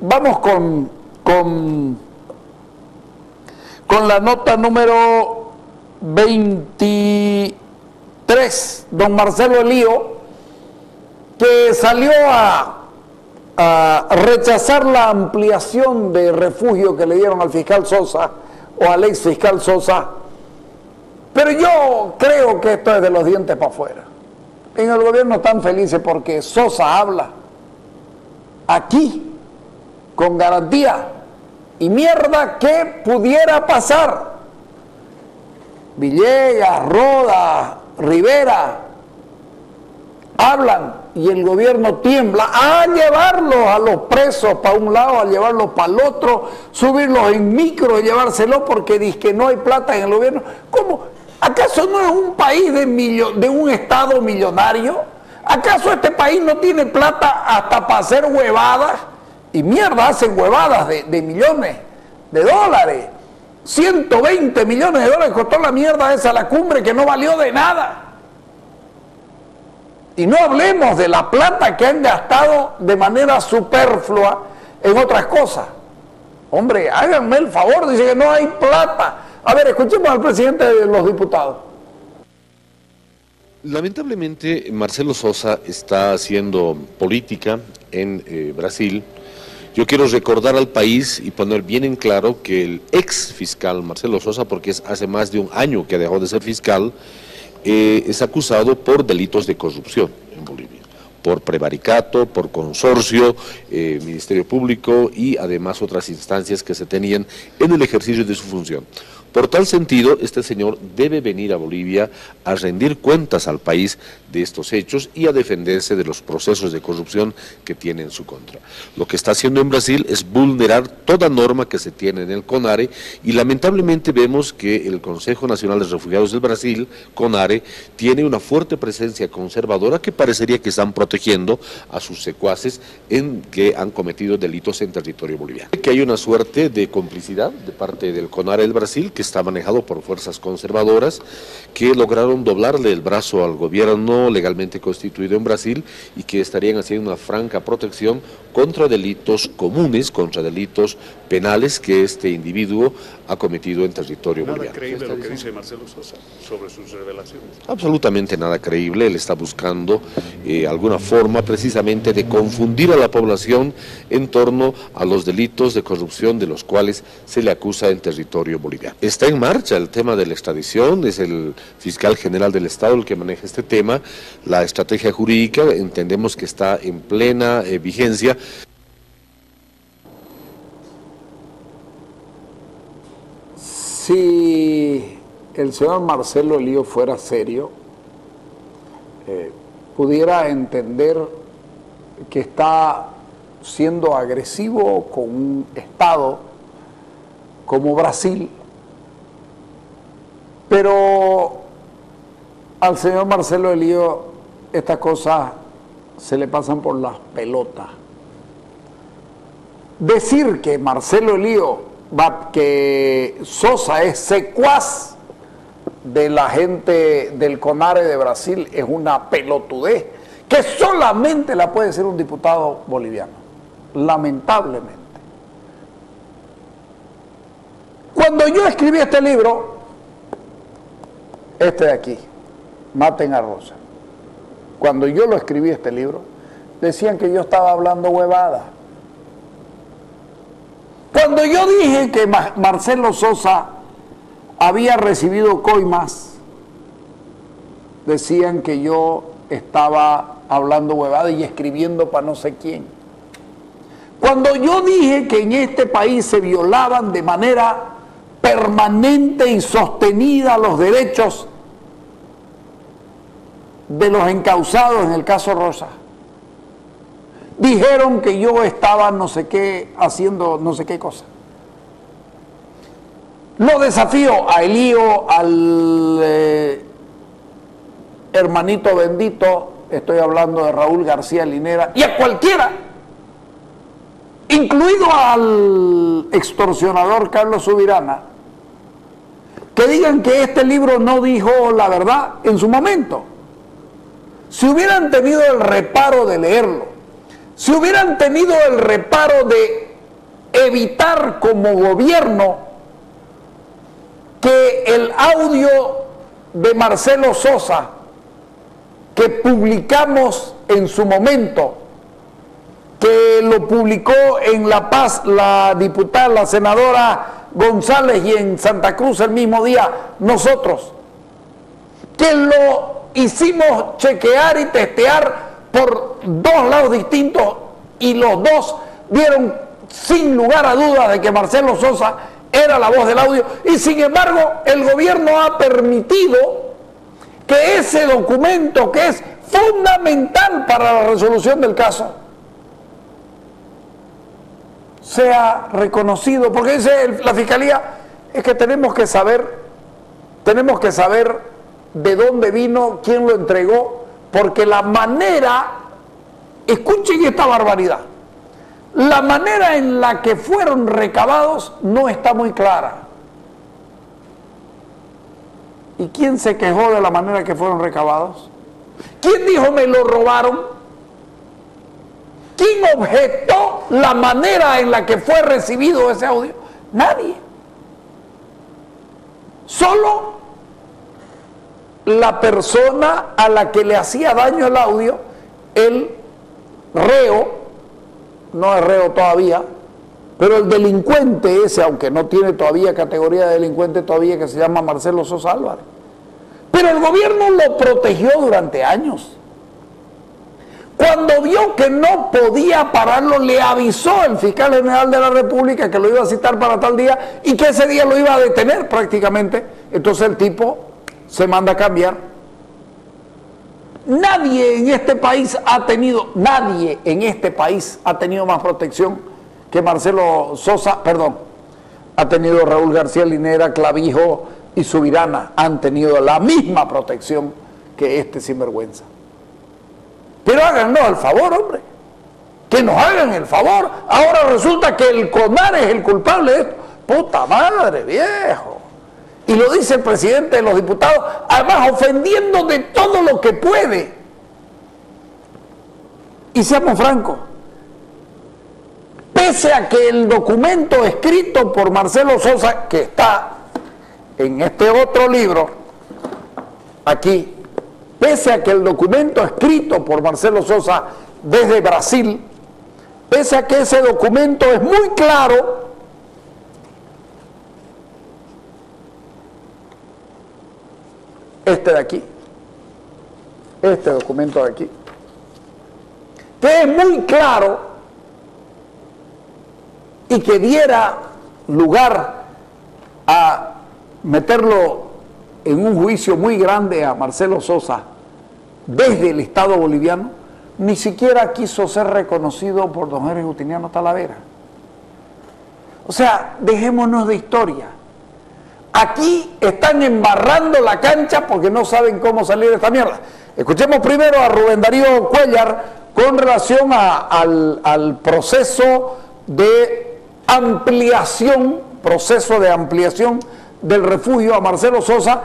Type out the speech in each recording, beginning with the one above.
Vamos con la nota número 23, don Marcelo Elío, que salió a rechazar la ampliación de refugio que le dieron al fiscal Sosa o al ex fiscal Sosa, pero yo creo que esto es de los dientes para afuera. En el gobierno están felices porque Sosa habla aquí con garantía, y mierda que pudiera pasar. Villegas, Roda, Rivera hablan y el gobierno tiembla a llevarlos a los presos para un lado, a llevarlos para el otro, subirlos en micro y llevárselos porque dice que no hay plata en el gobierno. ¿Cómo? ¿Acaso no es un país de un estado millonario? ¿Acaso este país no tiene plata hasta para hacer huevadas? Y mierda, hacen huevadas de millones de dólares. 120 millones de dólares costó la mierda esa, la cumbre, que no valió de nada. Y no hablemos de la plata que han gastado de manera superflua en otras cosas. Hombre, háganme el favor, dice que no hay plata. A ver, escuchemos al presidente de los diputados. Lamentablemente, Marcelo Sosa está haciendo política en Brasil. Yo quiero recordar al país y poner bien en claro que el ex fiscal Marcelo Sosa, porque es hace más de un año que dejó de ser fiscal, es acusado por delitos de corrupción en Bolivia, por prevaricato, por consorcio, Ministerio Público y además otras instancias que se tenían en el ejercicio de su función. Por tal sentido, este señor debe venir a Bolivia a rendir cuentas al país de estos hechos y a defenderse de los procesos de corrupción que tiene en su contra. Lo que está haciendo en Brasil es vulnerar toda norma que se tiene en el CONARE, y lamentablemente vemos que el Consejo Nacional de Refugiados del Brasil, CONARE, tiene una fuerte presencia conservadora que parecería que están protegiendo a sus secuaces en que han cometido delitos en territorio boliviano. Que hay una suerte de complicidad de parte del CONARE del Brasil, que está manejado por fuerzas conservadoras que lograron doblarle el brazo al gobierno legalmente constituido en Brasil y que estarían haciendo una franca protección contra delitos comunes, contra delitos penales que este individuo ha cometido en territorio boliviano. ¿Nada creíble lo que dice Marcelo Sosa sobre sus revelaciones? Absolutamente nada creíble. Él está buscando alguna forma precisamente de confundir a la población en torno a los delitos de corrupción de los cuales se le acusa en territorio boliviano. Está en marcha el tema de la extradición, es el fiscal general del Estado el que maneja este tema. La estrategia jurídica entendemos que está en plena vigencia. Si el señor Marcelo Elío fuera serio, pudiera entender que está siendo agresivo con un Estado como Brasil, pero al señor Marcelo Elío estas cosas se le pasan por las pelotas. Decir que Marcelo Elío que Sosa es secuaz de la gente del CONARE de Brasil es una pelotudez que solamente la puede ser un diputado boliviano, lamentablemente. Cuando yo escribí este libro, este de aquí, Maten a Rosa, cuando yo lo escribí este libro, decían que yo estaba hablando huevada. Cuando yo dije que Marcelo Sosa había recibido coimas, decían que yo estaba hablando huevada y escribiendo para no sé quién. Cuando yo dije que en este país se violaban de manera permanente y sostenida los derechos de los encausados en el caso Rosa, dijeron que yo estaba no sé qué, haciendo no sé qué cosa. Lo desafío a Elío, al hermanito bendito, estoy hablando de Raúl García Linera, y a cualquiera, incluido al extorsionador Carlos Subirana, que digan que este libro no dijo la verdad en su momento. Si hubieran tenido el reparo de leerlo, si hubieran tenido el reparo de evitar como gobierno que el audio de Marcelo Sosa que publicamos en su momento, que lo publicó en La Paz la diputada, la senadora González, y en Santa Cruz el mismo día nosotros, que lo hicimos chequear y testear por dos lados distintos y los dos dieron sin lugar a dudas de que Marcelo Sosa era la voz del audio, y sin embargo el gobierno ha permitido que ese documento, que es fundamental para la resolución del caso, sea reconocido, porque dice la Fiscalía, es que tenemos que saber de dónde vino, quién lo entregó, porque la manera, escuchen esta barbaridad, la manera en la que fueron recabados no está muy clara. ¿Y quién se quejó de la manera que fueron recabados? ¿Quién dijo me lo robaron? ¿Quién objetó la manera en la que fue recibido ese audio? Nadie. Solo la persona a la que le hacía daño el audio, el reo, no es reo todavía, pero el delincuente ese, aunque no tiene todavía categoría de delincuente todavía, que se llama Marcelo Sosa Álvarez. Pero el gobierno lo protegió durante años. Cuando vio que no podía pararlo, le avisó el fiscal general de la República que lo iba a citar para tal día y que ese día lo iba a detener prácticamente. Entonces el tipo se manda a cambiar. Nadie en este país ha tenido más protección que Marcelo Sosa, ha tenido Raúl García Linera, Clavijo y Subirana, han tenido la misma protección que este sinvergüenza. Pero háganos el favor, hombre, que nos hagan el favor. Ahora resulta que el CONAR es el culpable de esto. Puta madre, viejo. Y lo dice el presidente de los diputados, además ofendiendo de todo lo que puede. Y seamos francos, pese a que el documento escrito por Marcelo Sosa, que está en este otro libro, aquí, pese a que el documento escrito por Marcelo Sosa desde Brasil, pese a que ese documento es muy claro, este de aquí, este documento de aquí, que es muy claro y que diera lugar a meterlo en un juicio muy grande a Marcelo Sosa desde el Estado boliviano, ni siquiera quiso ser reconocido por don Henry Justiniano Talavera. O sea, dejémonos de historia. Aquí están embarrando la cancha porque no saben cómo salir de esta mierda. Escuchemos primero a Rubén Darío Cuéllar con relación al proceso de ampliación del refugio a Marcelo Sosa.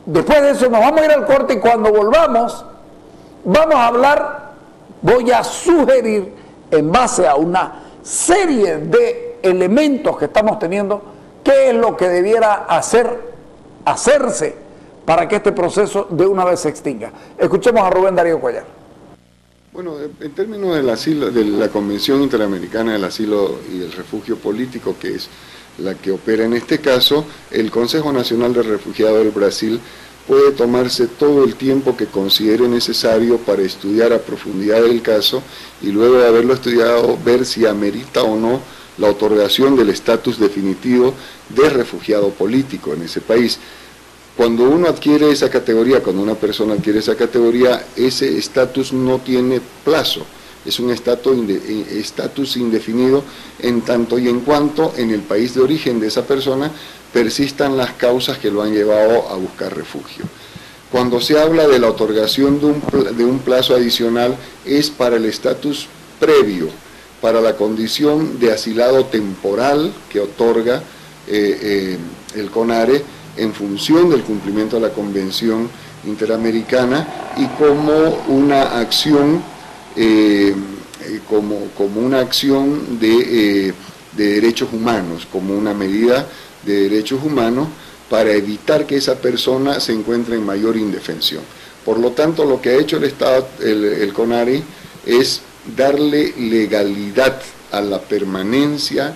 Después de eso nos vamos a ir al corte y cuando volvamos vamos a hablar, voy a sugerir en base a una serie de elementos que estamos teniendo, qué es lo que debiera hacerse para que este proceso de una vez se extinga. Escuchemos a Rubén Darío Cuéllar. Bueno, en términos del asilo, de la Convención Interamericana del Asilo y el Refugio Político, que es la que opera en este caso, el Consejo Nacional de Refugiados del Brasil puede tomarse todo el tiempo que considere necesario para estudiar a profundidad el caso y luego de haberlo estudiado ver si amerita o no la otorgación del estatus definitivo de refugiado político en ese país. Cuando uno adquiere esa categoría, cuando una persona adquiere esa categoría, ese estatus no tiene plazo, es un estatus indefinido en tanto y en cuanto en el país de origen de esa persona persistan las causas que lo han llevado a buscar refugio. Cuando se habla de la otorgación de un plazo adicional es para el estatus previo, para la condición de asilado temporal que otorga el CONARE en función del cumplimiento de la Convención Interamericana y como una acción como una acción de derechos humanos, como una medida de derechos humanos para evitar que esa persona se encuentre en mayor indefensión. Por lo tanto, lo que ha hecho el Estado, el CONARE, es darle legalidad a la permanencia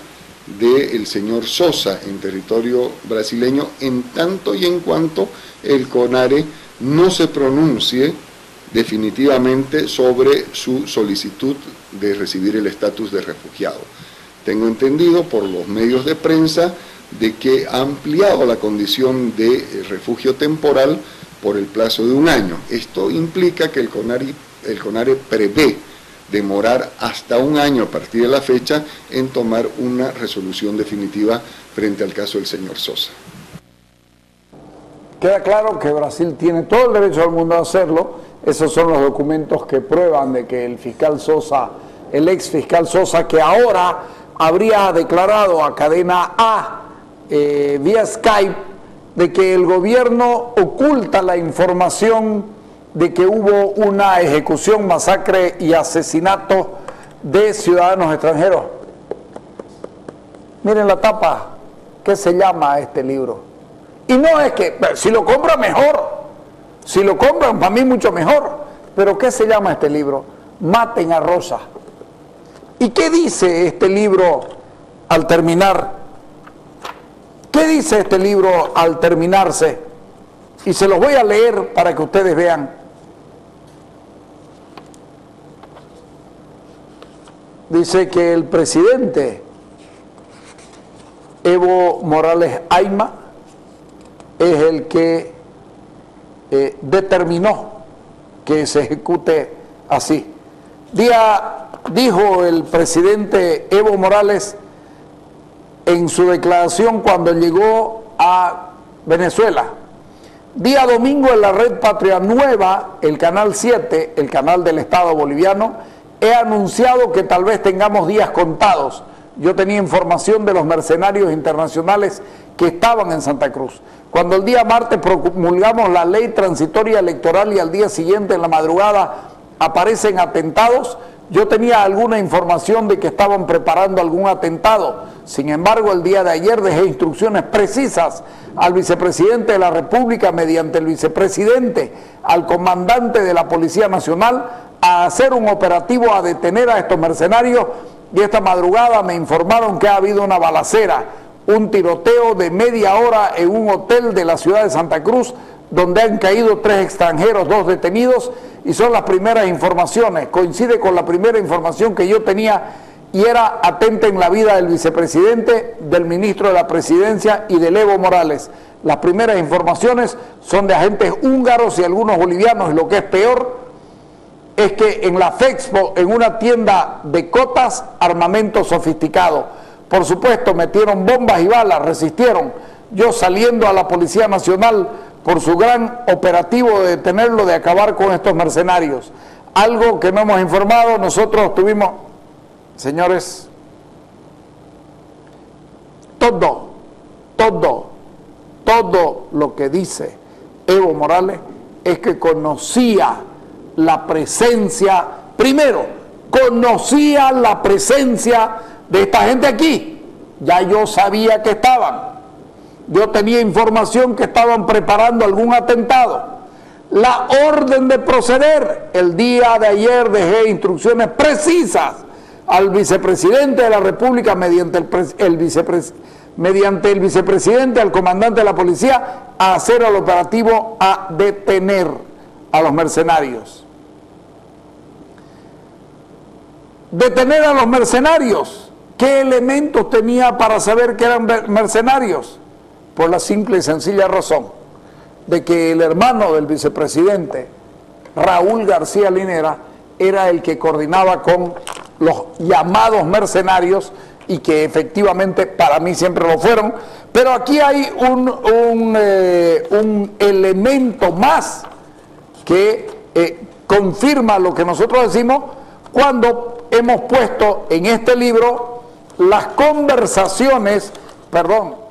del señor Sosa en territorio brasileño, en tanto y en cuanto el CONARE no se pronuncie definitivamente sobre su solicitud de recibir el estatus de refugiado. Tengo entendido por los medios de prensa de que ha ampliado la condición de refugio temporal por el plazo de 1 año. Esto implica que el CONARE prevé demorar hasta 1 año a partir de la fecha en tomar una resolución definitiva frente al caso del señor Sosa. Queda claro que Brasil tiene todo el derecho del mundo a hacerlo. Esos son los documentos que prueban de que el fiscal Sosa, el ex fiscal Sosa, que ahora habría declarado a Cadena A vía Skype de que el gobierno oculta la información de que hubo una ejecución, masacre y asesinato de ciudadanos extranjeros. Miren la tapa, ¿qué se llama este libro? Y no es que, si lo compran mejor, si lo compran para mí mucho mejor, pero ¿qué se llama este libro? Maten a Rosa. ¿Y qué dice este libro al terminar? ¿Qué dice este libro al terminarse? Y se los voy a leer para que ustedes vean. Dice que el presidente Evo Morales Ayma es el que determinó que se ejecute así. Dijo el presidente Evo Morales en su declaración cuando llegó a Venezuela. Día domingo en la red Patria Nueva, el canal 7, el canal del Estado boliviano, he anunciado que tal vez tengamos días contados. Yo tenía información de los mercenarios internacionales que estaban en Santa Cruz. Cuando el día martes promulgamos la ley transitoria electoral y al día siguiente en la madrugada aparecen atentados, yo tenía alguna información de que estaban preparando algún atentado. Sin embargo, el día de ayer dejé instrucciones precisas al vicepresidente de la República mediante el vicepresidente, al comandante de la Policía Nacional, a hacer un operativo a detener a estos mercenarios, y esta madrugada me informaron que ha habido una balacera, un tiroteo de media hora en un hotel de la ciudad de Santa Cruz, donde han caído 3 extranjeros, 2 detenidos, y son las primeras informaciones. Coincide con la primera información que yo tenía y era atenta en la vida del vicepresidente, del ministro de la Presidencia y del Evo Morales. Las primeras informaciones son de agentes húngaros y algunos bolivianos, y lo que es peor es que en la FEXPO, en una tienda de cotas, armamento sofisticado. Por supuesto, metieron bombas y balas, resistieron. Yo saliendo a la Policía Nacional por su gran operativo de detenerlo, de acabar con estos mercenarios. Algo que no hemos informado, nosotros tuvimos, señores, todo lo que dice Evo Morales es que conocía la presencia, primero, conocía la presencia de esta gente aquí. Ya yo sabía que estaban. Yo tenía información que estaban preparando algún atentado. La orden de proceder, el día de ayer dejé instrucciones precisas al vicepresidente de la República mediante el vicepresidente, al comandante de la policía, a hacer el operativo a detener a los mercenarios. Detener a los mercenarios. ¿Qué elementos tenía para saber que eran mercenarios? Por la simple y sencilla razón de que el hermano del vicepresidente, Raúl García Linera, era el que coordinaba con los llamados mercenarios y que efectivamente para mí siempre lo fueron. Pero aquí hay un elemento más que confirma lo que nosotros decimos cuando hemos puesto en este libro las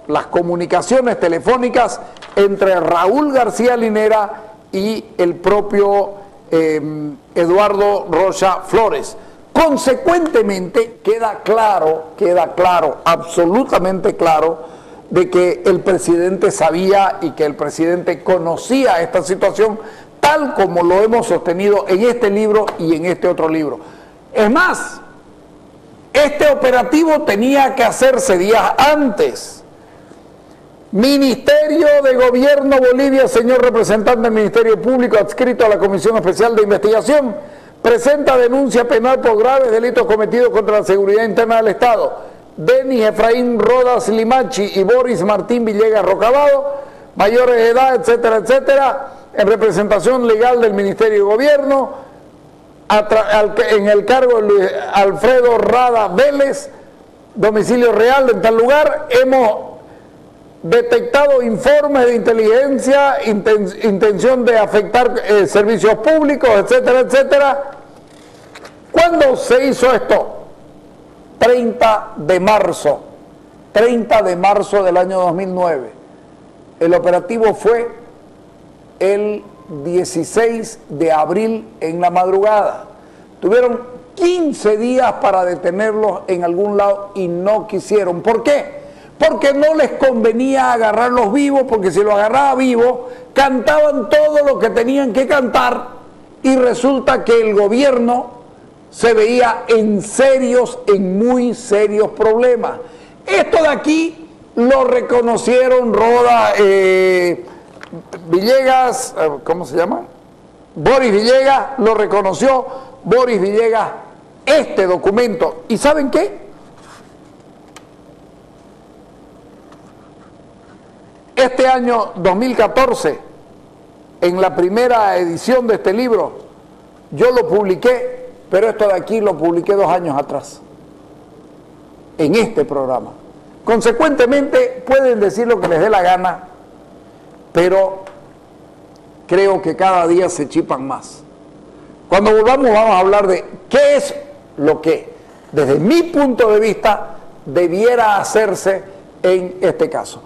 las comunicaciones telefónicas entre Raúl García Linera y el propio Eduardo Rocha Flores, Consecuentemente, queda claro, absolutamente claro, de que el presidente sabía y que el presidente conocía esta situación, tal como lo hemos sostenido en este libro y en este otro libro. Es más, este operativo tenía que hacerse días antes. Ministerio de Gobierno Bolivia, señor representante del Ministerio Público adscrito a la Comisión Especial de Investigación, presenta denuncia penal por graves delitos cometidos contra la seguridad interna del Estado. Denis Efraín Rodas Limachi y Boris Martín Villegas Rocabado, mayores de edad, etcétera, etcétera, en representación legal del Ministerio de Gobierno, en el cargo de Luis Alfredo Rada Vélez, domicilio real en tal lugar. Hemos detectado informes de inteligencia, intención de afectar servicios públicos, etcétera, etcétera. ¿Cuándo se hizo esto? 30 de marzo del año 2009. El operativo fue el 16 de abril en la madrugada. Tuvieron 15 días para detenerlos en algún lado y no quisieron. ¿Por qué? Porque no les convenía agarrarlos vivos, porque si los agarraba vivos, cantaban todo lo que tenían que cantar y resulta que el gobierno se veía en muy serios problemas. Esto de aquí lo reconocieron Roda, Villegas, ¿cómo se llama? Boris Villegas, lo reconoció Boris Villegas, este documento. ¿Y saben qué? Este año 2014, en la primera edición de este libro, yo lo publiqué, pero esto de aquí lo publiqué 2 años atrás, en este programa. Consecuentemente, pueden decir lo que les dé la gana, pero creo que cada día se chipan más. Cuando volvamos vamos a hablar de qué es lo que, desde mi punto de vista, debiera hacerse en este caso.